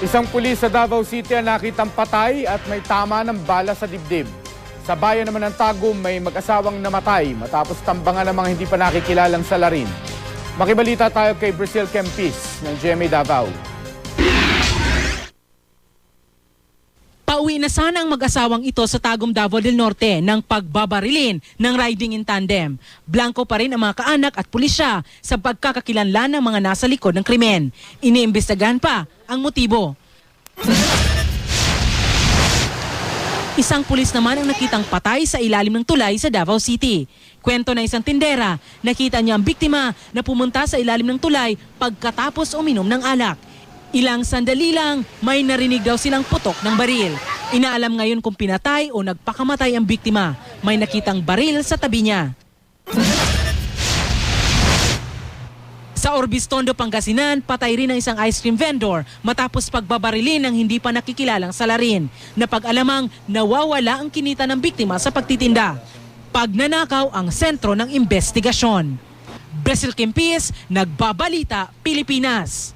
Isang pulis sa Davao City ang nakitang patay at may tama ng bala sa dibdib. Sa bayan naman ng Tagum, may mag-asawang namatay matapos tambangan ng mga hindi pa nakikilalang salarin. Makibalita tayo kay Brazil Kempis ng GMA Davao. Pauwi na sana ang mag-asawang ito sa Tagum, Davao del Norte ng pagbabarilin ng riding in tandem. Blanco pa rin ang mga kaanak at pulisya sa pagkakakilanlan ng mga nasa likod ng krimen. Iniimbestigahan pa ang motibo. Isang pulis naman ang nakitang patay sa ilalim ng tulay sa Davao City. Kwento na isang tindera, nakita niya ang biktima na pumunta sa ilalim ng tulay pagkatapos uminom ng alak. Ilang sandali lang, may narinig daw silang putok ng baril. Inaalam ngayon kung pinatay o nagpakamatay ang biktima. May nakitang baril sa tabi niya. Sa Orbistondo, Pangasinan, patay rin ang isang ice cream vendor matapos pagbabarilin ng hindi pa nakikilalang salarin. Napag-alamang nawawala ang kinita ng biktima sa pagtitinda. Pagnanakaw ang sentro ng investigasyon. Brazil Kempis, Nagbabalita, Pilipinas.